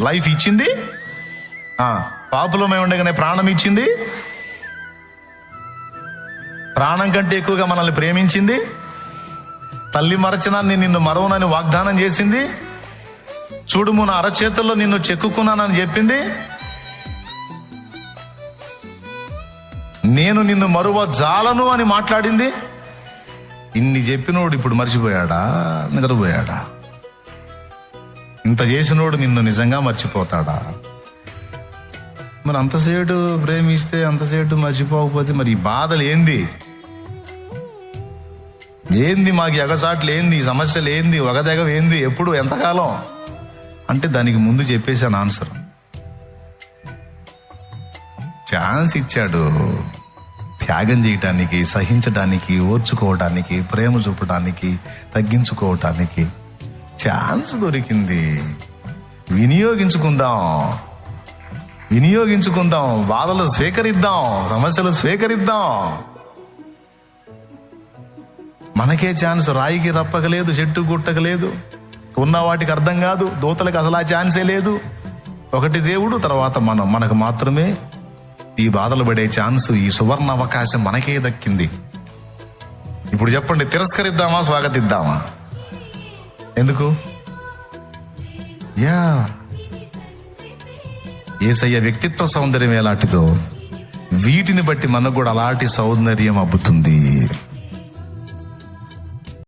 Life ఇచ్చింది, పాపులమై ఉండగానే ప్రాణం ఇచ్చింది, ప్రాణం కంటే ఎక్కువగా మనల్ని ప్రేమించింది, తల్లి మరచినా నేను నిన్ను మరవనని వాగ్దానం చేసింది, చూడుము నా అరచేతుల్లో నిన్ను చెక్కుకున్నానని చెప్పింది, నేను నిన్ను మరువ జాలను అని మాట్లాడింది. ఇన్ని చెప్పినోడు ఇప్పుడు మర్చిపోయాడా, నిద్రపోయాడా? ఇంత చేసినోడు నిన్ను నిజంగా మర్చిపోతాడా? మరి అంతసేటు ప్రేమిస్తే అంతసేటు మర్చిపోకపోతే మరి ఈ బాధలు ఏంది? మాకు ఎగచాట్లు ఏంది, సమస్యలు ఏంది, ఒకదెగ ఏంది, ఎప్పుడు, ఎంతకాలం అంటే దానికి ముందు చెప్పేశాను ఆన్సర్. ఛాన్స్ ఇచ్చాడు త్యాగం చేయటానికి, సహించడానికి, ఓర్చుకోవటానికి, ప్రేమ చూపడానికి, తగ్గించుకోవటానికి ఛాన్స్ దొరికింది. వినియోగించుకుందాం, బాధలు స్వీకరిద్దాం, సమస్యలు స్వీకరిద్దాం. మనకే ఛాన్స్. రాయికి రప్పకలేదు, చెట్టు గుట్టకలేదు, ఉన్న వాటికి అర్థం కాదు, దూతలకు అసలు ఆ ఛాన్సే లేదు. ఒకటి దేవుడు, తర్వాత మనకు మాత్రమే ఈ బాధలు పడే ఛాన్స్, ఈ సువర్ణ అవకాశం మనకే దక్కింది. ఇప్పుడు చెప్పండి, తిరస్కరిద్దామా, స్వాగతిద్దామా? ఎందుకు? యేసయ్య వ్యక్తిత్వ సౌందర్యం ఎలాంటిదో వీటిని బట్టి మనకు కూడా అలాంటి సౌందర్యం అబ్బుతుంది.